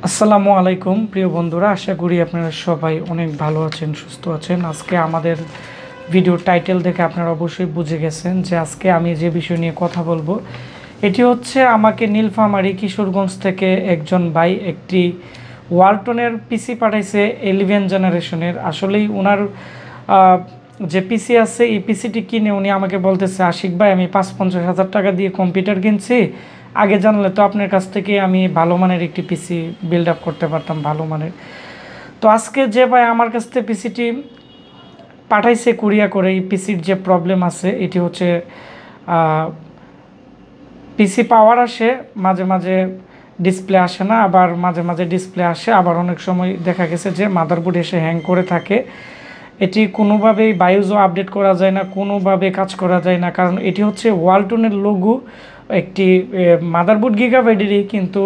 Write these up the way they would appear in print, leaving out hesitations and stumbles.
আসসালামু আলাইকুম প্রিয় বন্ধুরা, আশা করি আপনারা সবাই অনেক ভালো আছেন, সুস্থ আছেন। আজকে আমাদের ভিডিও টাইটেল দেখে আপনারা অবশ্যই বুঝে গেছেন যে আজকে আমি যে বিষয় নিয়ে কথা বলবো এটি হচ্ছে আমাকে নীলফামারী কিশোরগঞ্জ থেকে একজন ভাই একটি ওয়ালটনের পিসি পাঠাইছে 11 জেনারেশনের। আসলেই ওনার যে পিসি আছে এই পিসিটি কিনে উনি আমাকে বলতেছে, আশিক ভাই আমি ৫-৫০ হাজার টাকা দিয়ে কম্পিউটার কিনছি, আগে জানলে তো আপনার কাছ থেকে আমি ভালো মানের একটি পিসি বিল্ড আপ করতে পারতাম, ভালো মানের। তো আজকে যে ভাই আমার কাছ থেকে পিসিটি পাঠাইছে কুরিয়া করে, এই পিসির যে প্রবলেম আছে এটি হচ্ছে পিসি পাওয়ার আসে, মাঝে মাঝে ডিসপ্লে আসে না, আবার মাঝে মাঝে ডিসপ্লে আসে, আবার অনেক সময় দেখা গেছে যে মাদারবোর্ড এসে হ্যাং করে থাকে। এটি কোনোভাবেই বায়োজও আপডেট করা যায় না, কোনোভাবে কাজ করা যায় না, কারণ এটি হচ্ছে ওয়ালটনের লোগো। একটি মাদারবোর্ড গিগাবাইটেরই, কিন্তু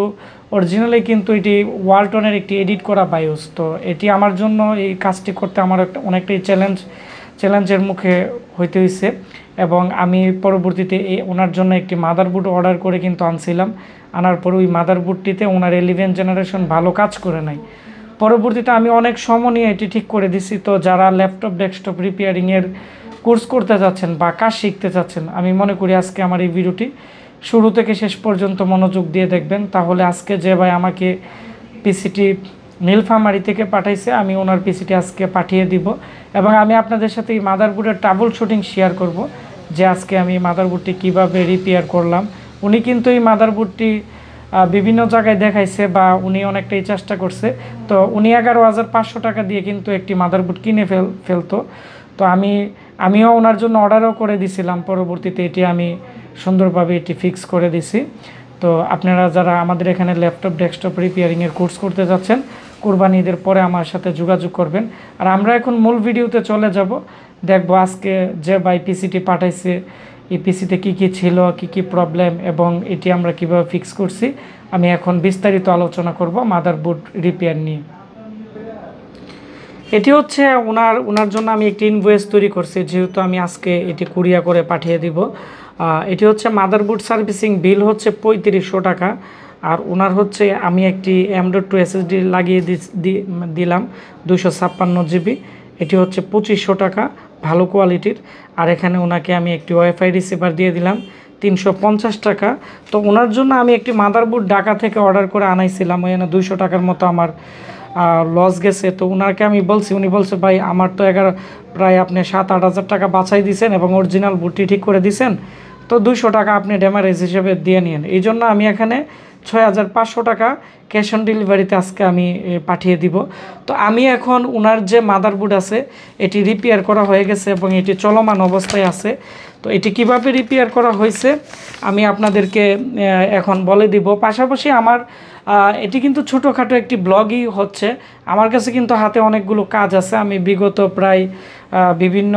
অরিজিনালি কিন্তু এটি ওয়ালটনের একটি এডিট করা বায়োস। তো এটি আমার জন্য এই কাজটি করতে আমার অনেকটাই চ্যালেঞ্জের মুখে হইতে হয়েছে, এবং আমি পরবর্তীতে ওনার জন্য একটি মাদারবোর্ড অর্ডার করে কিন্তু আনছিলাম। আনার পর ওই মাদারবোর্ডটিতে ওনার 11 জেনারেশন ভালো কাজ করে নাই। পরবর্তীতে আমি অনেক সময় নিয়ে এটি ঠিক করে দিছি। তো যারা ল্যাপটপ ডেস্কটপ রিপেয়ারিংয়ের কোর্স করতে যাচ্ছেন বা কাজ শিখতে চাচ্ছেন, আমি মনে করি আজকে আমার এই ভিডিওটি শুরু থেকে শেষ পর্যন্ত মনোযোগ দিয়ে দেখবেন। তাহলে আজকে যে ভাই আমাকে পিসিটি নীলফামারী থেকে পাঠাইছে, আমি ওনার পিসিটি আজকে পাঠিয়ে দিব, এবং আমি আপনাদের সাথে এই মাদারবোর্ডের ট্রাবল শুটিং শেয়ার করব যে আজকে আমি মাদারবোর্ডটি কিভাবে রিপেয়ার করলাম। উনি কিন্তু এই মাদারবোর্ডটি বিভিন্ন জায়গায় দেখাইছে বা উনি অনেকটাই চেষ্টা করছে। তো উনি 11,500 টাকা দিয়ে কিন্তু একটি মাদারবোর্ড কিনে ফেলতো। তো আমিও ওনার জন্য অর্ডারও করে দিছিলাম, পরবর্তীতে এটি আমি সুন্দরভাবে এটি ফিক্স করে দিছি। তো আপনারা যারা আমাদের এখানে ল্যাপটপ ডেস্কটপ রিপেয়ারিংয়ের কোর্স করতে যাচ্ছেন, কোরবানি ঈদের পরে আমার সাথে যোগাযোগ করবেন। আর আমরা এখন মূল ভিডিওতে চলে যাব, দেখব আজকে যে ভাই পিসিটি পাঠাইছে এই পিসিতে কী কী ছিল, কী কী প্রবলেম, এবং এটি আমরা কিভাবে ফিক্স করছি। আমি এখন বিস্তারিত আলোচনা করব মাদারবোর্ড রিপেয়ার নিয়ে। এটি হচ্ছে ওনার জন্য আমি একটি ইনভয়েস তৈরি করছি, যেহেতু আমি আজকে এটি কুরিয়া করে পাঠিয়ে দিব। এটি হচ্ছে মাদারবোর্ড সার্ভিসিং বিল হচ্ছে 3500 টাকা, আর ওনার হচ্ছে আমি একটি M.2 SSD লাগিয়ে দিলাম 256 GB, এটি হচ্ছে 2500 টাকা ভালো কোয়ালিটির। আর এখানে ওনাকে আমি একটি ওয়াইফাই রিসিভার দিয়ে দিলাম 350 টাকা। তো ওনার জন্য আমি একটি মাদারবোর্ড ঢাকা থেকে অর্ডার করে আনাইছিলাম, ওই 200 টাকার মতো আমার লস গেছে। তো ওনাকে আমি বলছি, উনি বলছে ভাই আমার তো প্রায় আপনি 7-8 হাজার টাকা বাঁচাই দিয়েছেন এবং অরিজিনাল বুটটি ঠিক করে দিয়েছেন, তো 200 টাকা আপনি ড্যামারেজ হিসেবে দিয়ে নিন। এই জন্য আমি এখানে 6,500 টাকা ক্যাশ অন ডেলিভারিতে আজকে আমি পাঠিয়ে দিব। তো আমি এখন ওনার যে মাদারবোর্ড আছে এটি রিপেয়ার করা হয়ে গেছে এবং এটি চলমান অবস্থায় আছে। তো এটি কিভাবে রিপেয়ার করা হয়েছে আমি আপনাদেরকে এখন বলে দিব। পাশাপাশি আমার এটি কিন্তু ছোটোখাটো একটি ব্লগই হচ্ছে, আমার কাছে কিন্তু হাতে অনেকগুলো কাজ আছে। আমি বিগত প্রায় বিভিন্ন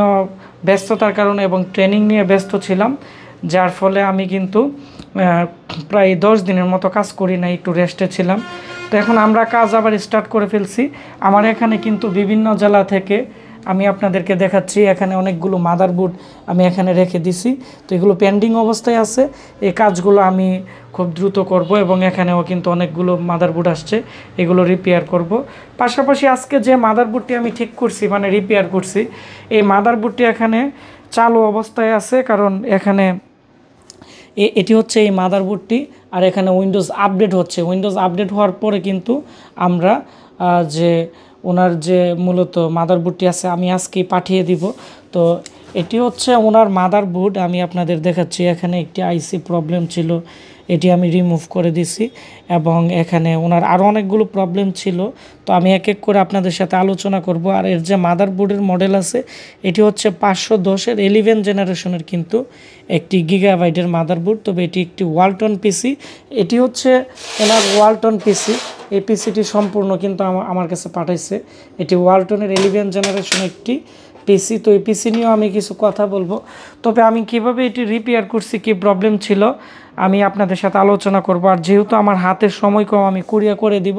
ব্যস্ততার কারণে এবং ট্রেনিং নিয়ে ব্যস্ত ছিলাম, যার ফলে আমি কিন্তু প্রায় 10 দিনের মতো কাজ করি না, একটু রেস্টে ছিলাম। তো এখন আমরা কাজ আবার স্টার্ট করে ফেলছি। আমার এখানে কিন্তু বিভিন্ন জেলা থেকে আমি আপনাদেরকে দেখাচ্ছি, এখানে অনেকগুলো মাদারবোর্ড আমি এখানে রেখে দিছি। তো এগুলো পেন্ডিং অবস্থায় আছে, এই কাজগুলো আমি খুব দ্রুত করব, এবং এখানেও কিন্তু অনেকগুলো মাদারবোর্ড আসছে, এগুলো রিপেয়ার করব। পাশাপাশি আজকে যে মাদারবোর্ডটি আমি ঠিক করছি, মানে রিপেয়ার করছি, এই মাদারবোর্ডটি এখানে চালু অবস্থায় আছে, কারণ এখানে এটি হচ্ছে এই মাদারবোর্ডটি, আর এখানে উইন্ডোজ আপডেট হচ্ছে। উইন্ডোজ আপডেট হওয়ার পরে কিন্তু আমরা যে ওনার যে মূলত মাদারবোর্ডটি আছে আমি আজকেই পাঠিয়ে দিব। তো এটি হচ্ছে ওনার মাদারবোর্ড, আমি আপনাদের দেখাচ্ছি। এখানে একটি আইসি প্রবলেম ছিল, এটি আমি রিমুভ করে দিছি, এবং এখানে ওনার আরও অনেকগুলো প্রবলেম ছিল। তো আমি এক এক করে আপনাদের সাথে আলোচনা করব। আর এর যে মাদারবোর্ডের মডেল আছে এটি হচ্ছে 510-এর 11 জেনারেশনের কিন্তু একটি গিগাবাইটের মাদারবোর্ড। তবে এটি একটি ওয়ালটন পিসি, এটি হচ্ছে ওনার ওয়ালটন পিসি। এই পিসিটি সম্পূর্ণ কিন্তু আমার কাছে পাঠাইছে, এটি ওয়ালটনের 11 জেনারেশন একটি পিসি। তো এই পিসি নিয়েও আমি কিছু কথা বলবো, তবে আমি কিভাবে এটি রিপেয়ার করছি, কি প্রবলেম ছিল আমি আপনাদের সাথে আলোচনা করব। আর যেহেতু আমার হাতের সময় কম, আমি কুরিয়ার করে দিব,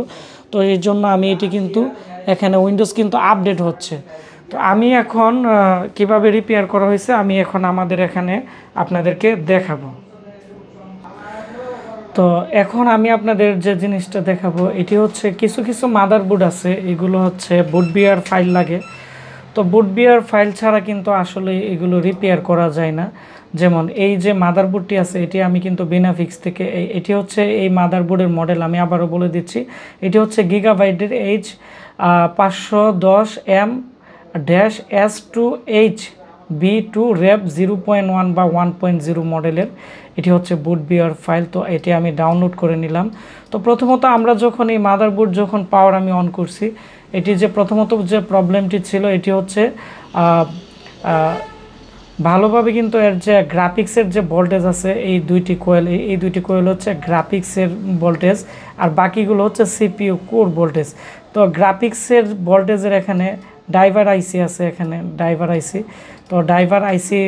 তো এই জন্য আমি এটি কিন্তু এখানে উইন্ডোজ কিন্তু আপডেট হচ্ছে। তো আমি এখন কিভাবে রিপেয়ার করা হয়েছে আমি এখন আমাদের এখানে আপনাদেরকে দেখাবো। তো এখন আমি আপনাদের যে জিনিসটা দেখাবো এটি হচ্ছে কিছু কিছু মাদারবোর্ড আছে, এগুলো হচ্ছে বুট বিয়ার ফাইল লাগে। তো বুট বিয়ার ফাইল ছাড়া কিন্তু আসলে এগুলো রিপেয়ার করা যায় না। যেমন এই যে মাদারবোর্ডটি আছে এটি আমি কিন্তু বিনাফিক্স থেকে, এটি হচ্ছে এই মাদারবোর্ডের মডেল, আমি আবারও বলে দিচ্ছি, এটি হচ্ছে গিগাবাইটের H510M-S2H B2 RAV 0.1 বা 1.0 মডেলের। এটি হচ্ছে বুট বিয়ার ফাইল। তো এটি আমি ডাউনলোড করে নিলাম। তো প্রথমত আমরা যখন এই মাদারবোর্ড যখন পাওয়ার আমি অন করছি, এটি যে প্রথমত যে প্রবলেমটি ছিল এটি হচ্ছে ভালোভাবে কিন্তু এর যে গ্রাফিক্সের যে ভোল্টেজ আছে এই দুইটি কোয়েল হচ্ছে গ্রাফিক্সের ভোল্টেজ, আর বাকিগুলো হচ্ছে সিপিইউ কোর ভোল্টেজ। তো গ্রাফিক্সের ভোল্টেজের এখানে ড্রাইভার আইসি আছে, এখানে ড্রাইভার আইসি, তো ড্রাইভার আইসি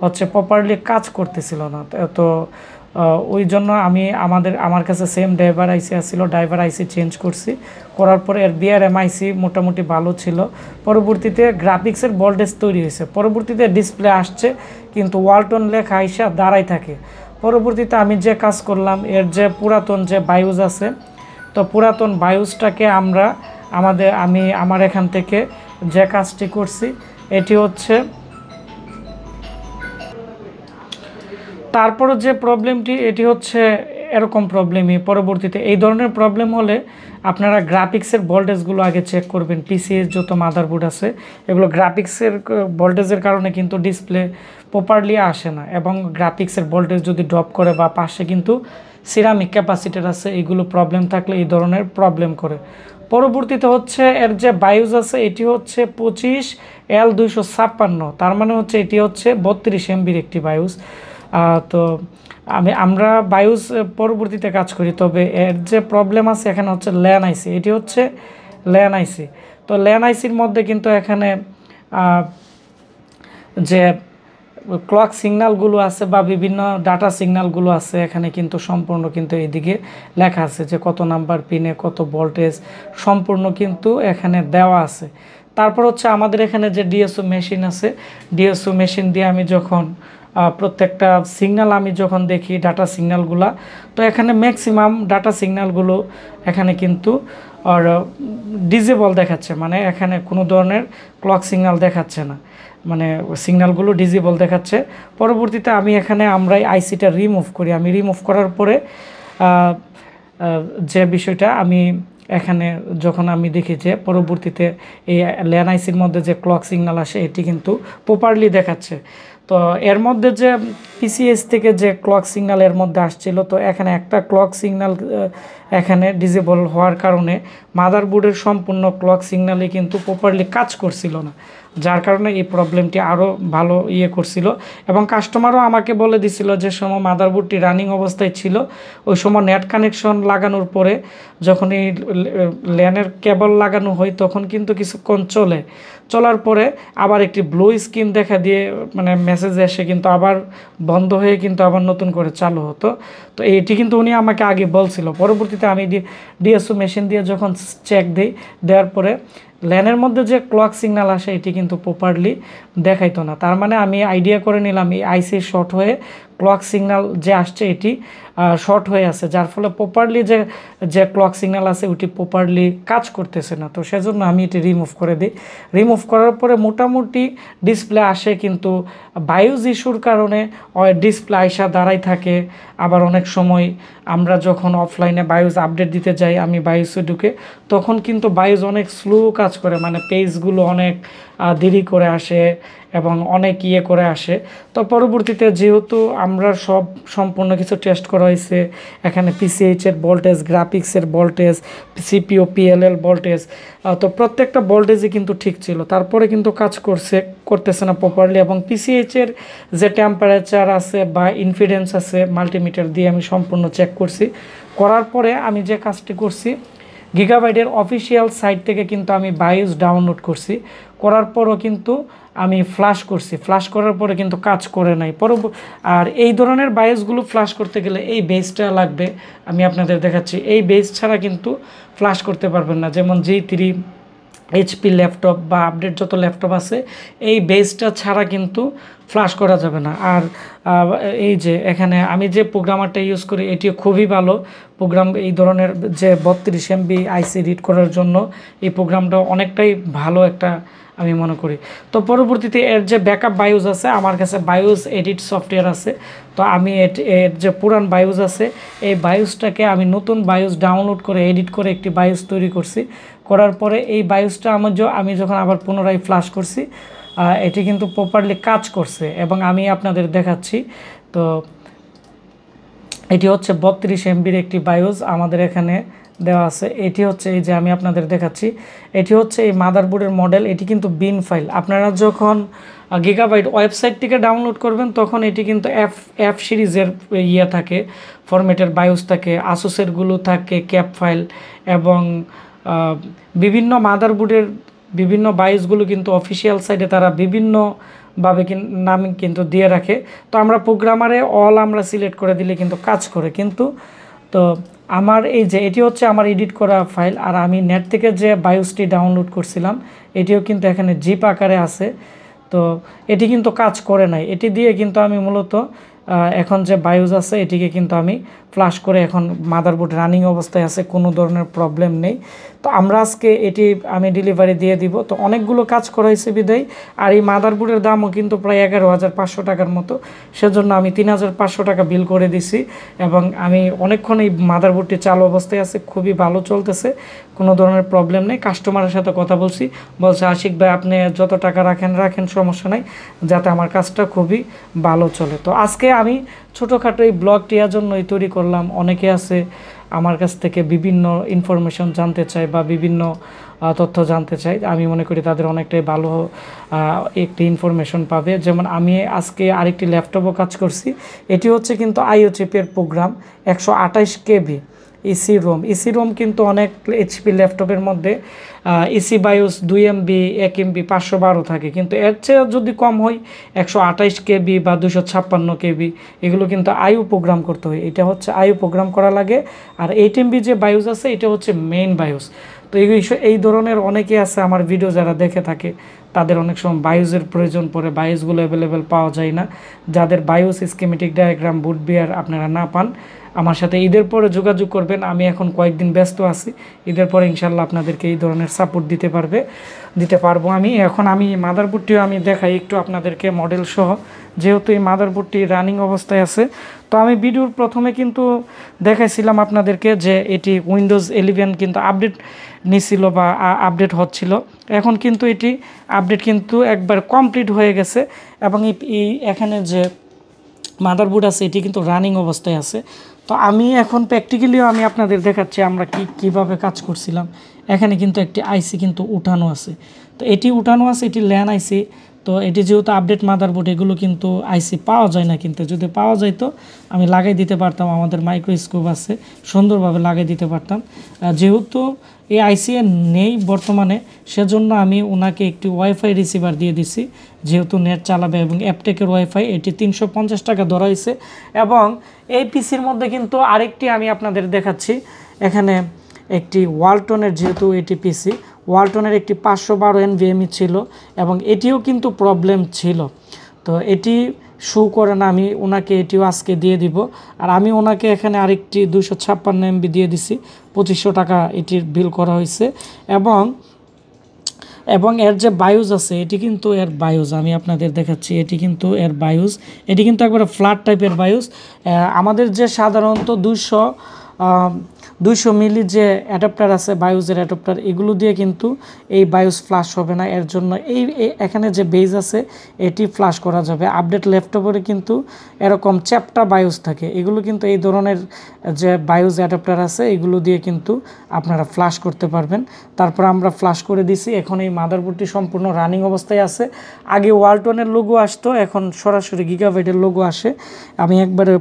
হচ্ছে প্রপারলি কাজ করতেছিল না। তো ওই জন্য আমার কাছে সেম ড্রাইভার আইসি আসছিল, ড্রাইভার আইসি চেঞ্জ করছি, করার পরে এর বিআরএম আইসি মোটামুটি ভালো ছিল। পরবর্তীতে গ্রাফিক্সের ভোল্টেজ তৈরি হয়েছে, পরবর্তীতে ডিসপ্লে আসছে কিন্তু ওয়ালটন লেখা আইসা দাঁড়াই থাকে। পরবর্তীতে আমি যে কাজ করলাম, এর যে পুরাতন যে বায়োস আছে, তো পুরাতন বায়োসটাকে আমার এখান থেকে যে কাজটি করছি এটি হচ্ছে, তারপরে যে প্রবলেমটি এটি হচ্ছে এরকম প্রবলেমই। পরবর্তীতে এই ধরনের প্রবলেম হলে আপনারা গ্রাফিক্সের ভোল্টেজগুলো আগে চেক করবেন। পিসিএস যত মাদারবোর্ড আছে এগুলো গ্রাফিক্সের ভোল্টেজের কারণে কিন্তু ডিসপ্লে প্রপারলি আসে না, এবং গ্রাফিক্সের ভোল্টেজ যদি ড্রপ করে বা পাশে কিন্তু সিরামিক ক্যাপাসিটার আছে, এগুলো প্রবলেম থাকলে এই ধরনের প্রবলেম করে। পরবর্তীতে হচ্ছে এর যে বায়োস আছে এটি হচ্ছে 25L256, তার মানে হচ্ছে এটি হচ্ছে 32 MBর একটি বায়োস। তো আমরা বায়োস পরবর্তীতে কাজ করি, তবে এর যে প্রবলেম আছে এখানে হচ্ছে ল্যান আইসি, এটি হচ্ছে ল্যান আইসি। তো ল্যান আইসির মধ্যে কিন্তু এখানে যে ক্লক সিগন্যালগুলো আছে বা বিভিন্ন ডাটা সিগন্যালগুলো আছে এখানে কিন্তু সম্পূর্ণ কিন্তু এইদিকে লেখা আছে যে কত নাম্বার পিনে কত ভোল্টেজ, সম্পূর্ণ কিন্তু এখানে দেওয়া আছে। তারপর হচ্ছে আমাদের এখানে যে ডিএসও মেশিন আছে, ডিএসও মেশিন দিয়ে আমি যখন প্রত্যেকটা সিগন্যাল আমি যখন দেখি ডাটা সিগন্যালগুলো, তো এখানে ম্যাক্সিমাম ডাটা সিগন্যালগুলো এখানে কিন্তু ডিজেবল দেখাচ্ছে, মানে এখানে কোনো ধরনের ক্লক সিগন্যাল দেখাচ্ছে না, মানে সিগন্যালগুলো ডিজেবল দেখাচ্ছে। পরবর্তীতে আমরা আইসিটা রিমুভ করি, আমি রিমুভ করার পরে যে বিষয়টা আমি এখানে যখন আমি দেখি যে পরবর্তীতে এই ল্যান আইসির মধ্যে যে ক্লক সিগন্যাল আসে এটি কিন্তু প্রপারলি দেখাচ্ছে। তো এর মধ্যে যে পিসিএস থেকে যে ক্লক সিগন্যাল এর মধ্যে আসছিল, তো এখানে একটা ক্লক সিগন্যাল এখানে ডিজেবল হওয়ার কারণে মাদারবোর্ডের সম্পূর্ণ ক্লক সিগন্যালই কিন্তু প্রপারলি কাজ করছিল না, যার কারণে এই প্রবলেমটি আরও ভালো করছিল। এবং কাস্টমারও আমাকে বলে দিছিল যে সময় মাদারবোর্ডটি রানিং অবস্থায় ছিল ওই সময় নেট কানেকশন লাগানোর পরে যখন এই ল্যানের কেবল লাগানো হয় তখন কিন্তু কিছুক্ষণ চলার পরে আবার একটি ব্লু স্ক্রিন দেখা দিয়ে মানে মেসেজ এসে কিন্তু আবার বন্ধ হয়ে কিন্তু আবার নতুন করে চালু হতো। তো এটি কিন্তু উনি আমাকে আগে বলছিল। পরবর্তীতে আমি ডিএসও মেশিন দিয়ে যখন চেক দেওয়ার পরে ল্যানের মধ্যে যে ক্লক সিগন্যাল আসে এটি কিন্তু প্রপারলি দেখাইতো না, তার মানে আমি আইডিয়া করে নিলাম এই আইসি শর্ট হয়ে ক্লক সিগন্যাল যে আসছে এটি শর্ট হয়ে আছে, যার ফলে প্রপারলি যে ক্লক সিগন্যাল আছে ওটি প্রপারলি কাজ করতেছে না। তো সেজন্য আমি এটি রিমুভ করে দিই। রিমুভ করার পরে মোটামুটি ডিসপ্লে আসে, কিন্তু বায়োস ইস্যুর কারণে ডিসপ্লে আইসা দাঁড়াই থাকে। আবার অনেক সময় আমরা যখন অফলাইনে বায়োস আপডেট দিতে যাই, আমি বায়োসে ঢুকে তখন কিন্তু বায়োস অনেক স্লো কাজ করে, মানে পেজগুলো অনেক দেরি করে আসে এবং অনেক করে আসে। তো পরবর্তীতে যেহেতু আমরা সম্পূর্ণ কিছু টেস্ট করা হয়েছে, এখানে পিসিএইচের ভোল্টেজ, গ্রাফিক্সের ভোল্টেজ, সিপিইউ পিএলএল ভোল্টেজ, তো প্রত্যেকটা ভোল্টেজই কিন্তু ঠিক ছিল, তারপরে কিন্তু কাজ করতেছে না প্রপারলি। এবং পিসিএইচের যে টেম্পারেচার আছে বা ইনফিডেন্স আছে মাল্টিমিটার দিয়ে আমি সম্পূর্ণ চেক করছি। করার পরে আমি যে কাজটি করছি, গিগাবাইটের অফিসিয়াল সাইট থেকে কিন্তু আমি বায়োস ডাউনলোড করছি, করার পরও কিন্তু আমি ফ্ল্যাশ করছি, ফ্ল্যাশ করার পরে কিন্তু কাজ করে নাই। আর এই ধরনের বায়োসগুলো ফ্ল্যাশ করতে গেলে এই বেসটা লাগবে, আমি আপনাদের দেখাচ্ছি। এই বেস ছাড়া কিন্তু ফ্ল্যাশ করতে পারবেন না। যেমন G3 HP ল্যাপটপ বা আপডেট যত ল্যাপটপ আছে এই বেসটা ছাড়া কিন্তু ফ্লাশ করা যাবে না। আর এই যে এখানে আমি যে প্রোগ্রামারটা ইউজ করি এটিও খুবই ভালো প্রোগ্রাম। এই ধরনের যে 32 MB আইসি রিড করার জন্য এই প্রোগ্রামটা অনেকটাই ভালো একটা আমি মনে করি। তো পরবর্তীতে এর যে ব্যাকআপ বায়োস আছে, আমার কাছে বায়োস এডিট সফটওয়্যার আছে। তো আমি এর যে পুরান বায়োস আছে এই বায়োসটাকে আমি নতুন বায়োস ডাউনলোড করে এডিট করে একটি বায়োস তৈরি করছি। করার পরে এই বায়োসটা আমি যখন আবার পুনরায় ফ্লাশ করছি এটি কিন্তু প্রপারলি কাজ করছে এবং আমি আপনাদের দেখাচ্ছি। তো এটি হচ্ছে 32 MBর একটি বায়োস আমাদের এখানে দেওয়া আছে। এটি হচ্ছে এই যে আমি আপনাদের দেখাচ্ছি, এটি হচ্ছে এই মাদারবোর্ডের মডেল। এটি কিন্তু বিন ফাইল। আপনারা যখন গিগাবাইট ওয়েবসাইট থেকে ডাউনলোড করবেন তখন এটি কিন্তু এফ সিরিজের ইয়ে থাকে, ফরম্যাটের বায়োস থাকে, আসুসেরগুলো থাকে ক্যাপ ফাইল, এবং বিভিন্ন মাদারবোর্ডের বিভিন্ন বায়োসগুলো কিন্তু অফিসিয়াল সাইটে তারা বিভিন্নভাবে নাম কিন্তু দিয়ে রাখে। তো আমরা প্রোগ্রামারে অল আমরা সিলেক্ট করে দিলে কিন্তু কাজ করে। কিন্তু তো আমার এই যে এটি হচ্ছে আমার এডিট করা ফাইল, আর আমি নেট থেকে যে বায়োসটি ডাউনলোড করছিলাম এটিও কিন্তু এখানে জিপ আকারে আছে। তো এটি কিন্তু কাজ করে নাই। এটি দিয়ে কিন্তু আমি মূলত এখন যে বায়োস আছে এটিকে কিন্তু আমি ফ্লাশ করে এখন মাদারবোর্ড রানিং অবস্থায় আছে, কোনো ধরনের প্রবলেম নেই। তো আমরা আজকে এটি আমি ডেলিভারি দিয়ে দিব। তো অনেকগুলো কাজ করা হয়েছে বিদায়, আর এই মাদারবোর্ডের দামও কিন্তু প্রায় 11,500 টাকার মতো। সেজন্য আমি 3,500 টাকা বিল করে দিছি এবং আমি অনেকক্ষণ এই মাদারবোর্ডটি চালু অবস্থায় আছে, খুবই ভালো চলতেছে, কোনো ধরনের প্রবলেম নেই। কাস্টমারের সাথে কথা বলছি, বলছে আশিক ভাই আপনি যত টাকা রাখেন সমস্যা নাই, যাতে আমার কাজটা খুবই ভালো চলে। তো আজকে আমি ছোটোখাটো এই ব্লগটি এর জন্যই তৈরি করলাম। অনেকে আছে আমার কাছ থেকে বিভিন্ন ইনফরমেশন জানতে চায় বা বিভিন্ন তথ্য জানতে চায়, আমি মনে করি তাদের অনেকটাই ভালো একটি ইনফরমেশন পাবে। যেমন আমি আজকে আরেকটি ল্যাপটপও কাজ করছি। এটি হচ্ছে কিন্তু আইও চিপের প্রোগ্রাম, 128 KB ইসি রোম কিন্তু অনেক এইচপি ল্যাপটপের মধ্যে ইসি বায়োস 2 MB 1 MB 512 থাকে, কিন্তু এর চেয়ে যদি কম হয় 128 KB বা 256 KB এগুলো কিন্তু আইও প্রোগ্রাম করতে হয়। এটা হচ্ছে আইও প্রোগ্রাম করা লাগে। আর 8 MB যে বায়োস আছে এটা হচ্ছে মেইন বায়োস। তো এই ধরনের অনেকে আছে আমার ভিডিও যারা দেখে থাকে, তাদের অনেক সময় বায়োসের প্রয়োজন পড়ে, বায়োসগুলো অ্যাভেলেবেল পাওয়া যায় না। যাদের বায়োস স্কিমেটিক ডায়াগ্রাম বুট বিয়ার আপনারা না পান, আমার সাথে ঈদের পরে যোগাযোগ করবেন। আমি এখন কয়েকদিন ব্যস্ত আছি, ঈদের পরে ইনশাল্লাহ আপনাদেরকে এই ধরনের সাপোর্ট দিতে পারবো। আমি মাদারবোর্ডটিও আমি দেখাই একটু আপনাদেরকে মডেল সহ, যেহেতু এই মাদারবোর্ডটি রানিং অবস্থায় আছে। তো আমি ভিডিওর প্রথমে কিন্তু দেখাইছিলাম আপনাদেরকে যে এটি উইন্ডোজ 11 কিন্তু আপডেট নিছিল বা আপডেট হচ্ছিল। এখন কিন্তু এটি আপডেট কিন্তু একবার কমপ্লিট হয়ে গেছে এবং এই এখানে যে মাদারবোর্ড আছে এটি কিন্তু রানিং অবস্থায় আছে। তো আমি এখন প্র্যাকটিক্যালিও আমি আপনাদের দেখাচ্ছি আমরা কিভাবে কাজ করছিলাম। এখানে কিন্তু একটি আইসি কিন্তু উঠানো আছে। তো এটি উঠানো আছে, এটি ল্যান আইসি। তো এটি যেহেতু আপডেট মাদারবোর্ড, এগুলো কিন্তু আইসি পাওয়া যায় না, কিন্তু যদি পাওয়া যায় তো আমি লাগাই দিতে পারতাম, আমাদের মাইক্রোস্কোপ আছে, সুন্দরভাবে লাগাই দিতে পারতাম। যেহেতু এই আইসি নেই বর্তমানে, সেজন্য আমি ওনাকে একটি ওয়াইফাই রিসিভার দিয়ে দিছি, যেহেতু নেট চালাবে এবং অ্যাপটেকের ওয়াইফাই। এটি 350 টাকা ধরা হয়েছে। এবং এই পিসির মধ্যে কিন্তু আরেকটি আমি আপনাদের দেখাচ্ছি, এখানে একটি ওয়ালটনের, যেহেতু এটি পিসি ওয়ালটনের একটি 512 NVMe ছিল এবং এটিও কিন্তু প্রবলেম ছিল। তো এটি শো করে না, আমি ওনাকে এটিও আজকে দিয়ে দিব। আর আমি ওনাকে এখানে আরেকটি 256 MB দিয়ে দিছি, 2500 টাকা এটির বিল করা হয়েছে। এবং এর যে বায়োস আছে এটি কিন্তু এর বায়োস আমি আপনাদের দেখাচ্ছি, এটি কিন্তু এর বায়োস, এটি কিন্তু একবারে ফ্ল্যাট টাইপের বায়োস। আমাদের যে সাধারণত 200 মিলি যে অ্যাডাপ্টার আছে বায়োসের অ্যাডাপ্টার, এগুলো দিয়ে কিন্তু এই বায়োস ফ্লাশ হবে না। এর জন্য এখানে যে বেজ আছে এটি ফ্লাশ করা যাবে। আপডেট ল্যাপটপে কিন্তু এরকম চ্যাপ্টা বায়োস থাকে, এগুলো কিন্তু এই ধরনের যে বায়োস অ্যাডাপ্টার আছে এগুলো দিয়ে কিন্তু আপনারা ফ্লাশ করতে পারবেন। তারপর আমরা ফ্লাশ করে দিছি। এখন এই মাদারবোর্ডটি সম্পূর্ণ রানিং অবস্থায় আছে। আগে ওয়ালটনের লোগো আসতো, এখন সরাসরি গিগাবাইটের লোগো আসে। আমি একবারে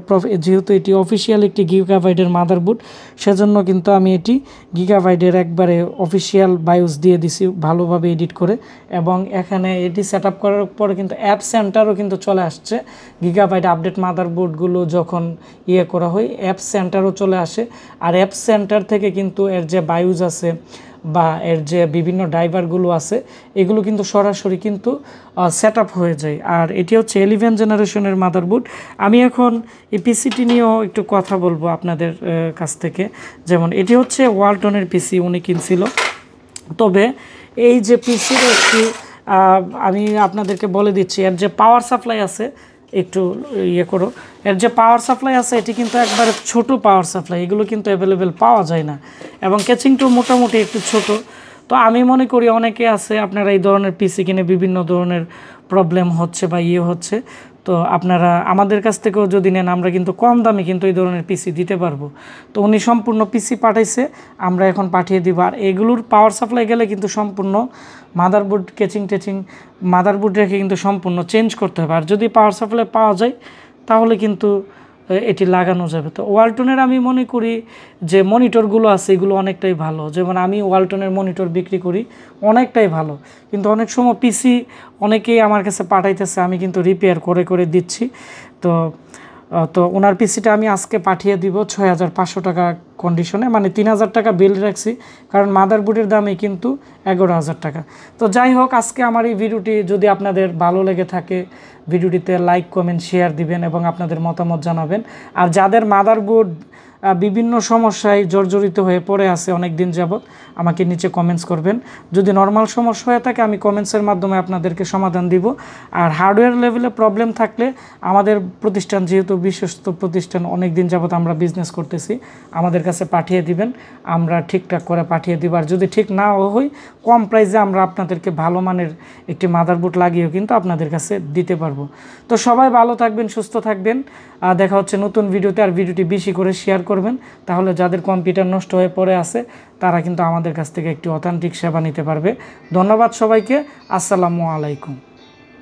যেহেতু এটি অফিসিয়াল একটি গিগাবাইটের মাদারবোর্ড, সেজন্য কিন্তু আমি এটি গিগাবাইটের একবারে অফিসিয়াল বায়োস দিয়ে দিছি ভালোভাবে এডিট করে। এবং এখানে এটি সেট আপ করার পরে কিন্তু অ্যাপ সেন্টারও কিন্তু চলে আসছে। গিগাবাইট আপডেট মাদারবোর্ডগুলো যখন করা হয় অ্যাপ সেন্টারও চলে আসে। আর অ্যাপ সেন্টার থেকে কিন্তু এর যে বায়োস আছে বা এর যে বিভিন্ন ড্রাইভারগুলো আছে এগুলো কিন্তু সরাসরি কিন্তু সেট আপ হয়ে যায়। আর এটি হচ্ছে 11 জেনারেশনের মাদারবোর্ড। আমি এখন এই পিসিটি নিয়েও একটু কথা বলবো আপনাদের কাছ থেকে। যেমন এটি হচ্ছে ওয়ালটনের পিসি উনি কিনছিল, তবে এই যে পিসির একটি আমি আপনাদেরকে বলে দিচ্ছি, এর যে পাওয়ার সাপ্লাই আছে একটু ইয়ে করো, এর যে পাওয়ার সাপ্লাই আছে এটি কিন্তু একবারে ছোট পাওয়ার সাপ্লাই, এগুলো কিন্তু অ্যাভেলেবেল পাওয়া যায় না, এবং ক্যাচিংটাও মোটামুটি একটু ছোট। তো আমি মনে করি অনেকে আছে আপনারা এই ধরনের পিসি কিনে বিভিন্ন ধরনের প্রবলেম হচ্ছে বা ইয়ে হচ্ছে, তো আপনারা আমাদের কাছ থেকেও যদি নেন আমরা কিন্তু কম দামে কিন্তু এই ধরনের পিসি দিতে পারবো। তো উনি সম্পূর্ণ পিসি পাঠাইছে, আমরা এখন পাঠিয়ে দিব। আর এগুলোর পাওয়ার সাপ্লাই গেলে কিন্তু সম্পূর্ণ মাদারবোর্ড টেচিং মাদারবোর্ড রেখে কিন্তু সম্পূর্ণ চেঞ্জ করতে হবে। আর যদি পাওয়ার সাপ্লাই পাওয়া যায় তাহলে কিন্তু এটি লাগানো যাবে। তো ওয়ালটনের আমি মনে করি যে মনিটরগুলো আছে এগুলো অনেকটাই ভালো, যেমন আমি ওয়ালটনের মনিটর বিক্রি করি, অনেকটাই ভালো। কিন্তু অনেক সময় পিসি অনেকেই আমার কাছে পাঠাইতেছে, আমি কিন্তু রিপেয়ার করে দিচ্ছি। তো ওনার পিসিটা আমি আজকে পাঠিয়ে দিব 6500 টাকা কন্ডিশনে, মানে 3000 টাকা বিল রাখছি, কারণ মাদারবোর্ডের দামই কিন্তু 11000 টাকা। তো যাই হোক, আজকে আমার এই ভিডিওটি যদি আপনাদের ভালো লেগে থাকে ভিডিওটিতে লাইক কমেন্ট শেয়ার দিবেন এবং আপনাদের মতামত জানাবেন। আর যাদের মাদারবোর্ড বিভিন্ন সমস্যায় জর্জরিত হয়ে পড়ে আছে অনেক দিন যাবৎ, আমাকে নিচে কমেন্টস করবেন। যদি নর্মাল সমস্যা হয়ে থাকে আমি কমেন্টসের মাধ্যমে আপনাদেরকে সমাধান দিব। আর হার্ডওয়্যার লেভেলে প্রবলেম থাকলে আমাদের প্রতিষ্ঠান যেহেতু বিশ্বস্ত প্রতিষ্ঠান, অনেক দিন যাবৎ আমরা বিজনেস করতেছি, আমাদের কাছে পাঠিয়ে দিবেন, আমরা ঠিকঠাক করে পাঠিয়ে দিব। আর যদি ঠিক না হয় কম প্রাইসে আমরা আপনাদেরকে ভালো মানের একটি মাদারবোর্ড লাগিয়েও কিন্তু আপনাদের কাছে দিতে পারবো। তো সবাই ভালো থাকবেন, সুস্থ থাকবেন। দেখা হচ্ছে নতুন ভিডিওতে। আর ভিডিওটি বেশি করে শেয়ার করবেন, তাহলে যাদের কম্পিউটার নষ্ট হয়ে পড়ে আছে তারা কিন্তু আমাদের কাছ থেকে একটি অথেন্টিক সেবা নিতে পারবে। ধন্যবাদ সবাইকে। আসসালামু আলাইকুম।